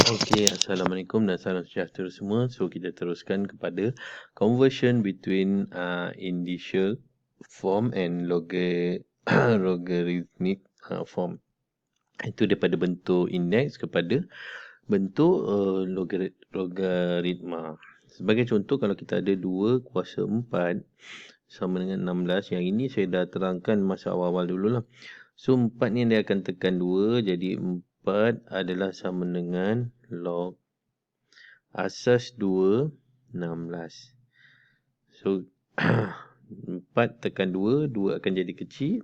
Okey, Assalamualaikum dan salam sejahtera semua. So, kita teruskan kepada conversion between indicial form and logarithmic form. Itu daripada bentuk indeks kepada bentuk logaritma. Sebagai contoh, kalau kita ada 2 kuasa 4 sama dengan 16. Yang ini saya dah terangkan masa awal-awal dululah. So, 4 ni dia akan tekan 2. Jadi, 4 adalah sama dengan log asas 2, 16. So, 4 tekan 2, 2 akan jadi kecil.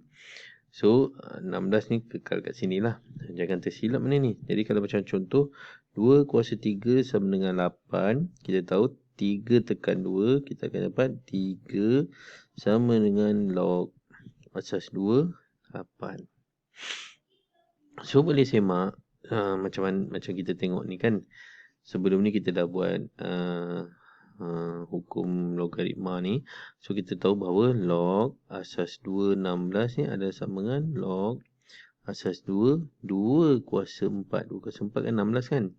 So, 16 ni kekal kat sini lah. Jangan tersilap benda ni. Jadi, kalau macam contoh, 2 kuasa 3 sama dengan 8. Kita tahu 3 tekan 2, kita akan dapat 3 sama dengan log asas 2, 8. So, boleh semak macam kita tengok ni kan. Sebelum ni kita dah buat hukum logaritma ni. So, kita tahu bahawa log asas 2, 16 ni adalah sama dengan log asas 2, 2 kuasa 4. 2 kuasa 4 kan 16 kan.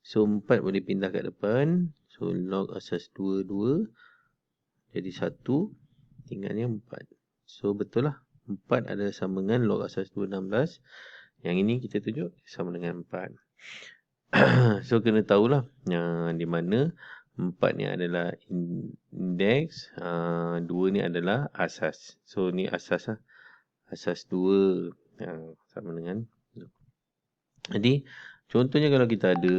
So, 4 boleh pindah kat depan. So, log asas 2, 2. Jadi, 1. Tinggalnya 4. So, betul lah. 4 adalah sama dengan log asas 2, 16. Yang ini kita tunjuk sama dengan 4. So, kena tahulah di mana 4 ni adalah indeks, 2 ni adalah asas. So, ni asas lah. Asas 2 sama dengan. Jadi, contohnya kalau kita ada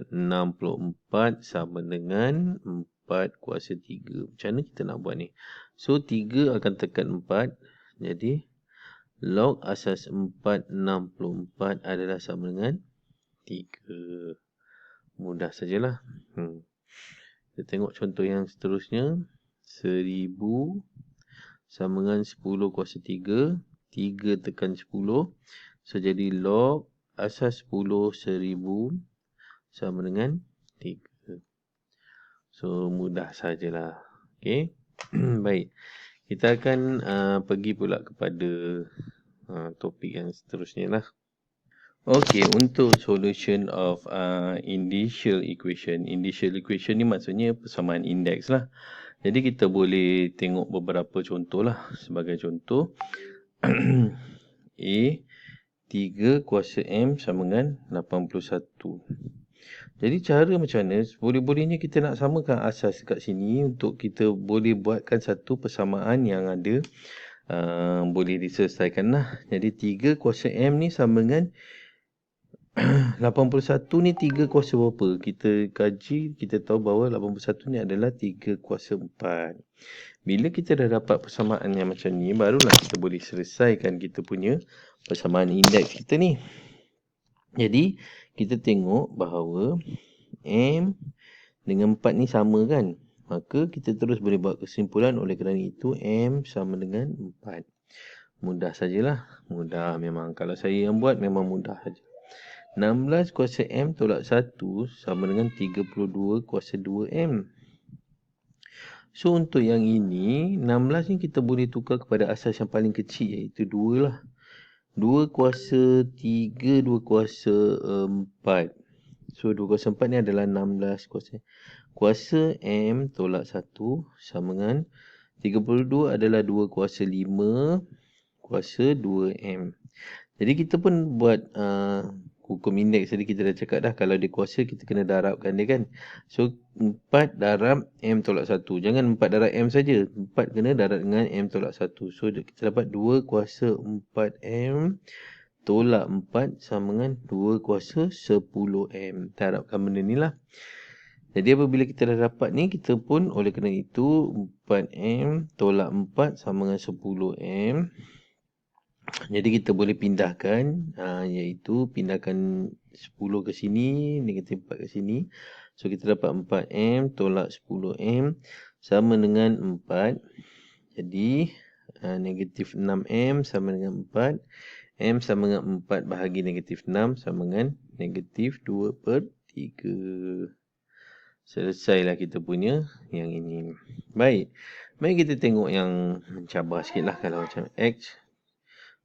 64 sama dengan 4 kuasa 3. Macam mana kita nak buat ni? So, 3 akan tekan 4. Jadi, log asas 4, 64 adalah sama dengan 3. Mudah sajalah. Kita tengok contoh yang seterusnya. 1000 sama dengan 10 kuasa 3. 3 tekan 10. So, jadi log asas 10, 1000 sama dengan 3. So, mudah sajalah. Okey. Baik. Kita akan pergi pula kepada topik yang seterusnya lah. Okey, untuk solution of indicial equation. Indicial equation ni maksudnya persamaan indeks lah. Jadi kita boleh tengok beberapa contoh lah. Sebagai contoh, A 3 kuasa M sama dengan 81. Jadi cara macam mana? Boleh-bolehnya kita nak samakan asas kat sini untuk kita boleh buatkan satu persamaan yang ada boleh diselesaikan lah. Jadi 3 kuasa M ni sama dengan 81 ni 3 kuasa berapa? Kita kaji, kita tahu bahawa 81 ni adalah 3 kuasa 4. Bila kita dah dapat persamaan yang macam ni, barulah kita boleh selesaikan kita punya persamaan indeks kita ni. Jadi, kita tengok bahawa M dengan 4 ni sama kan? Maka kita terus boleh buat kesimpulan, oleh kerana itu M sama dengan 4. Mudah sajalah. Mudah memang. Kalau saya yang buat memang mudah saja. 16 kuasa M tolak 1 sama dengan 32 kuasa 2M. So, untuk yang ini, 16 ni kita boleh tukar kepada asas yang paling kecil, iaitu 2 lah. 2 kuasa 3, 2 kuasa 4. So, 2 kuasa 4 ni adalah 16 kuasa. Kuasa M tolak 1 sama dengan 32 adalah 2 kuasa 5 kuasa 2M. Jadi, kita pun buat hukum indeks tadi kita dah cakap dah. Kalau dia kuasa, kita kena darabkan dia kan. So, 4 darab M tolak 1. Jangan 4 darab M saja. 4 kena darab dengan M tolak 1. So, kita dapat 2 kuasa 4M tolak 4 sama dengan 2 kuasa 10M. Kita harapkan benda ni lah. Jadi, apabila kita dah dapat ni, kita pun oleh kerana itu 4M tolak 4 sama dengan 10M. Jadi kita boleh pindahkan, iaitu pindahkan 10 ke sini, negatif 4 ke sini. So kita dapat 4M tolak 10M sama dengan 4. Jadi negatif 6M sama dengan 4. M sama dengan 4 bahagi negatif 6 sama dengan negatif 2/3. Selesailah kita punya yang ini. Baik. Mari kita tengok yang mencabar sikit lah. Kalau macam X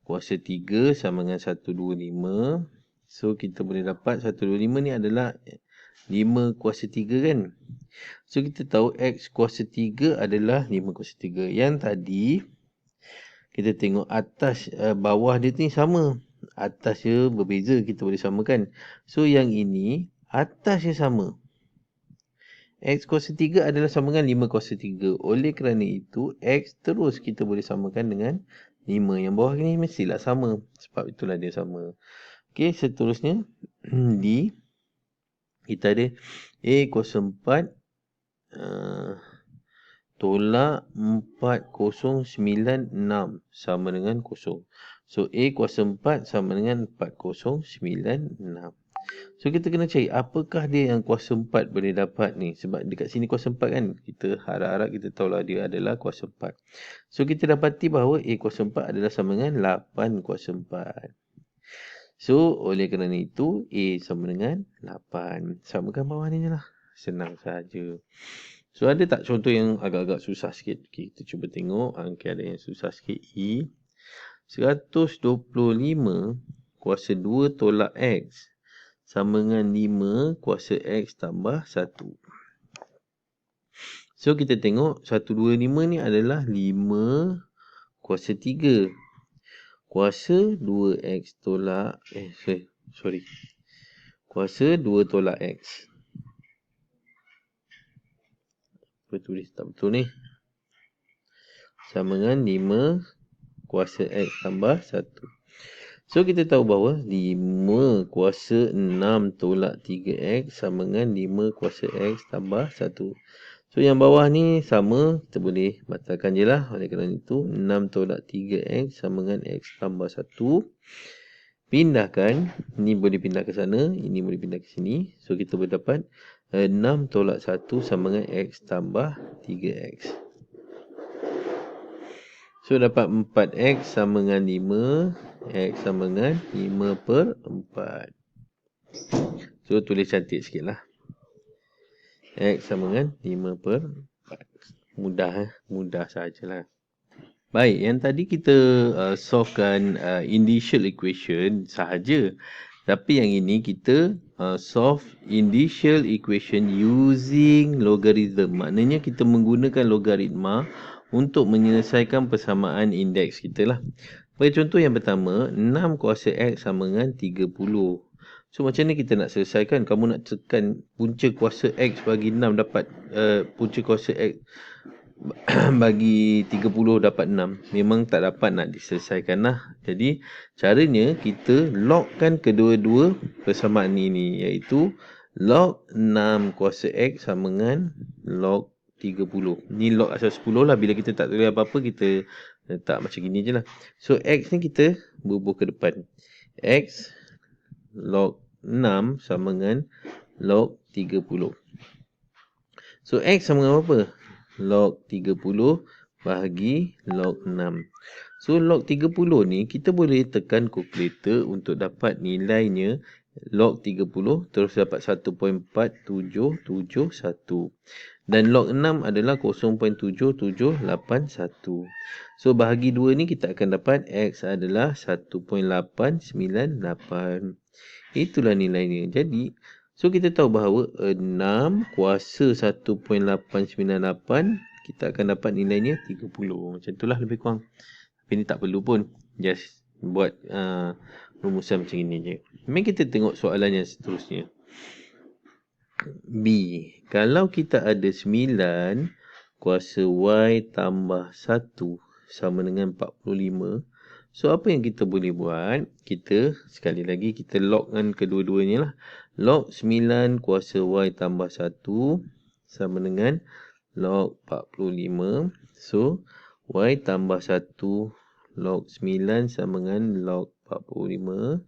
kuasa 3 sama dengan 125 So, kita boleh dapat 125 ni adalah 5 kuasa 3 kan. So, kita tahu X kuasa 3 adalah 5 kuasa 3. Yang tadi, kita tengok atas, bawah dia ni sama. Atas dia berbeza, kita boleh samakan. So, yang ini, atas dia sama. X kuasa 3 adalah sama dengan 5 kuasa 3. Oleh kerana itu, X terus kita boleh samakan dengan 5. Yang bawah ni mestilah sama. Sebab itulah dia sama. Okey, seterusnya D, kita ada A kuasa 4 tolak 4096 sama dengan 0. So, A kuasa 4 sama dengan 4096. So, kita kena cari apakah dia yang kuasa 4 boleh dapat ni. Sebab dekat sini kuasa 4 kan. Kita harap-harap kita tahulah dia adalah kuasa 4. So, kita dapati bahawa A kuasa 4 adalah sama dengan 8 kuasa 4. So, oleh kerana itu, A sama dengan 8. Samakan bawah ni je lah. Senang saja. So, ada tak contoh yang agak-agak susah sikit? Okay, kita cuba tengok. Okay, ada yang susah sikit. E. 125 kuasa 2 tolak X sama dengan 5 kuasa X tambah 1. So, kita tengok 125 ni adalah 5 kuasa 3. Kuasa 2X tolak, kuasa 2 tolak X. Apa tulis tak betul ni? Sama dengan 5 kuasa X tambah 1. So, kita tahu bahawa 5 kuasa 6 tolak 3X sama dengan 5 kuasa X tambah 1. So, yang bawah ni sama. Kita boleh batalkan je lah. Oleh kerana itu, 6 tolak 3X sama dengan X tambah 1. Pindahkan. Ini boleh pindah ke sana. Ini boleh pindah ke sini. So, kita boleh dapat 6 tolak 1 sama dengan X tambah 3X. So, dapat 4X sama dengan 5. X sama dengan 5/4. So, tulis cantik sikit lah. X sama dengan 5/4. Mudah, mudah sajalah. Baik, yang tadi kita solvekan initial equation sahaja. Tapi yang ini kita solve initial equation using logarithm. Maknanya kita menggunakan logaritma untuk menyelesaikan persamaan indeks kita lah. Bagi contoh yang pertama, 6 kuasa X sama dengan 30. So, macam ni kita nak selesaikan. Kamu nak tekan punca kuasa X bagi 6 dapat punca kuasa X bagi 30 dapat 6. Memang tak dapat nak diselesaikan lah. Jadi, caranya kita logkan kedua-dua persamaan ini. Iaitu log 6 kuasa X sama dengan log 30. Ni log asal 10 lah. Bila kita tak tulis apa-apa, kita letak macam gini je lah. So, X ni kita bubuh ke depan. X log 6 sama dengan log 30. So, X sama dengan apa? Log 30 bahagi log 6. So, log 30 ni kita boleh tekan kalkulator untuk dapat nilainya. Log 30 terus dapat 1.4771. Dan log 6 adalah 0.7781. So, bahagi 2 ni kita akan dapat X adalah 1.898. Itulah nilainya. Jadi, so kita tahu bahawa 6 kuasa 1.898, kita akan dapat nilainya 30. Macam itulah lebih kurang. Tapi ni tak perlu pun. Just buat rumusan macam ini je. Mari kita tengok soalan yang seterusnya. B. Kalau kita ada 9 kuasa Y tambah 1 sama dengan 45. So, apa yang kita boleh buat? Kita, sekali lagi, kita logkan kedua-duanya lah. Log 9 kuasa Y tambah 1 sama dengan log 45. So, Y tambah 1 log 9 sama dengan log 45.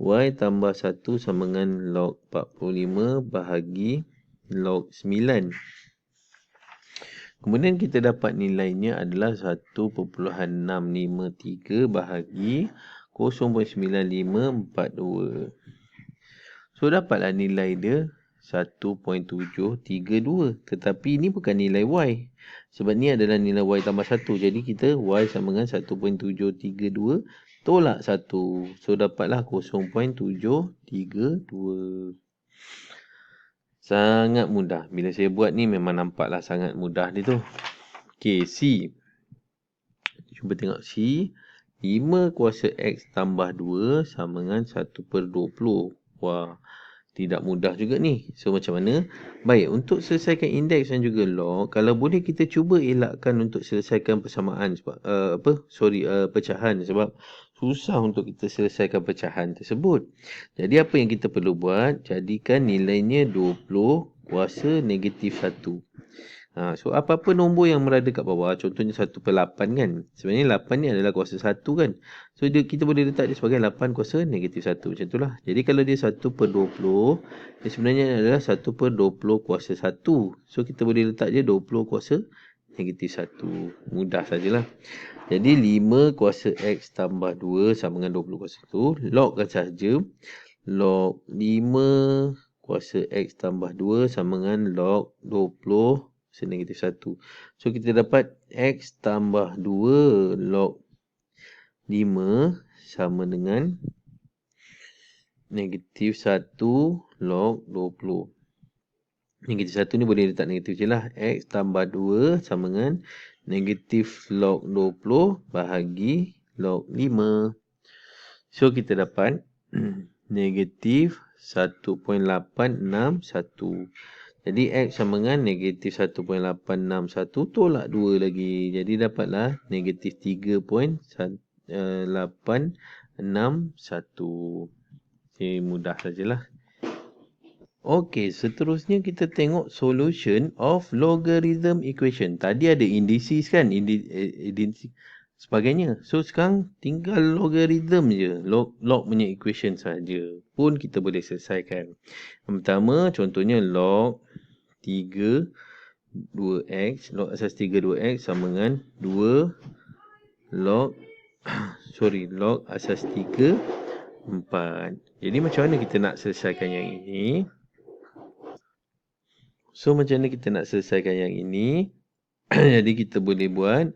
Y tambah 1 sama dengan log 45 bahagi log 9. Kemudian kita dapat nilainya adalah 1.653 bahagi 0.9542. So, dapatlah nilai dia 1.732. Tetapi ini bukan nilai Y. Sebab ni adalah nilai Y tambah 1. Jadi kita Y sama dengan 1.732 tolak 1. So dapatlah 0.732. Sangat mudah. Bila saya buat ni memang nampaklah sangat mudah dia tu. Okey, C. Cuba tengok C. 5 kuasa X tambah 2 sama dengan 1/20. Wah, tidak mudah juga ni. So, macam mana? Baik, untuk selesaikan indeks dan juga log, kalau boleh kita cuba elakkan untuk selesaikan persamaan. Sebab, pecahan. Sebab susah untuk kita selesaikan pecahan tersebut. Jadi, apa yang kita perlu buat? Jadikan nilainya 20 kuasa negatif 1. So, apa-apa nombor yang berada kat bawah, contohnya 1/8 kan. Sebenarnya 8 ni adalah kuasa 1 kan. So, kita boleh letak dia sebagai 8 kuasa negatif 1. Macam itulah. Jadi, kalau dia 1/20, dia sebenarnya adalah 1/20 kuasa 1. So, kita boleh letak dia 20 kuasa negatif 1. Mudah sajalah. Jadi, 5 kuasa X tambah 2 sama dengan 20 kuasa 1. Logkan saja. Log 5 kuasa X tambah 2 sama dengan log 20 negatif 1. So, kita dapat X tambah 2 log 5 sama dengan negatif 1 log 20. Negatif 1 ni boleh letak negatif je lah. X tambah 2 sama dengan negatif log 20 bahagi log 5. So, kita dapat negatif 1.861. Jadi, X sama dengan negatif 1.861 tolak 2 lagi. Jadi, dapatlah negatif 3.861. Okay, mudah sajalah. Okey, seterusnya kita tengok solution of logarithm equation. Tadi ada indices kan? Indices sebagainya. So, sekarang tinggal logarithm je. Log punya equation saja pun kita boleh selesaikan. Yang pertama, contohnya log 3 2x, log asas 3 2x sama dengan 2 log log asas 3 4. Jadi macam mana kita nak selesaikan yang ini? So, macam mana kita nak selesaikan yang ini? Jadi kita boleh buat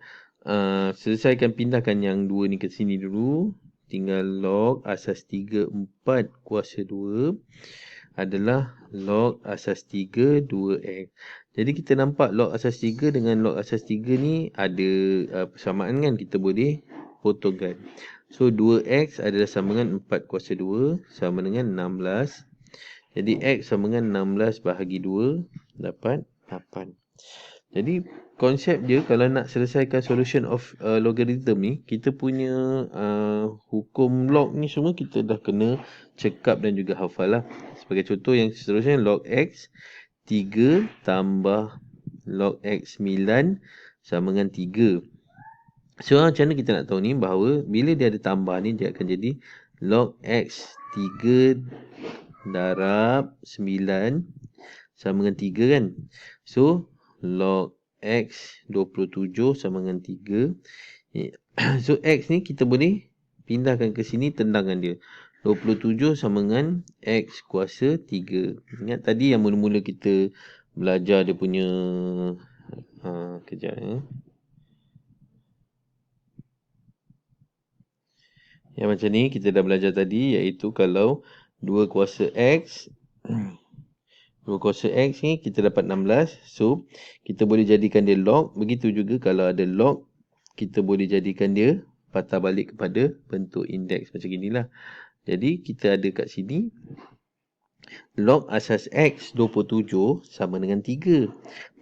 selesaikan, pindahkan yang 2 ni ke sini dulu. Tinggal log asas 3 4 kuasa 2 adalah log asas 3 2x. Jadi kita nampak log asas 3 dengan log asas 3 ni ada persamaan kan. Kita boleh potongkan. So 2x adalah sama dengan 4 kuasa 2 sama dengan 16. Jadi x sama dengan 16 bahagi 2 dapat 8. Jadi konsep dia kalau nak selesaikan solution of logarithm ni, kita punya hukum log ni semua kita dah kena cekap dan juga hafal lah. Sebagai contoh yang seterusnya, log x 3 tambah log x 9 sama dengan 3. So macam mana kita nak tahu ni? Bahawa bila dia ada tambah ni, dia akan jadi log x 3 darab 9 sama dengan 3 kan. So log x 27 sama dengan 3. So x ni kita boleh pindahkan ke sini, tendangkan dia. 27 sama dengan x kuasa 3. Ingat tadi yang mula-mula kita belajar dia punya kejap ya. Yang macam ni kita dah belajar tadi, iaitu kalau 2 kuasa x 2 kuasa x ni kita dapat 16. So kita boleh jadikan dia log. Begitu juga kalau ada log, kita boleh jadikan dia patah balik kepada bentuk indeks macam inilah. Jadi kita ada kat sini log asas x 27 sama dengan 3.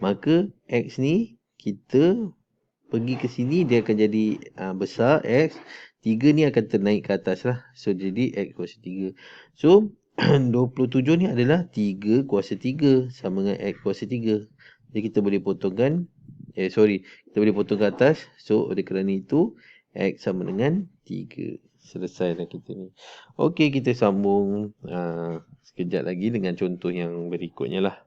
Maka x ni kita pergi ke sini, dia akan jadi besar x. 3 ni akan ternaik ke atas lah. So jadi x kuasa 3. So 27 ni adalah 3 kuasa 3 sama dengan x kuasa 3. Jadi kita boleh potongkan. Kita boleh potong ke atas. So oleh kerana itu x sama dengan 3. Selesai dah kita ni. Okey, kita sambung sekejap lagi dengan contoh yang berikutnya lah.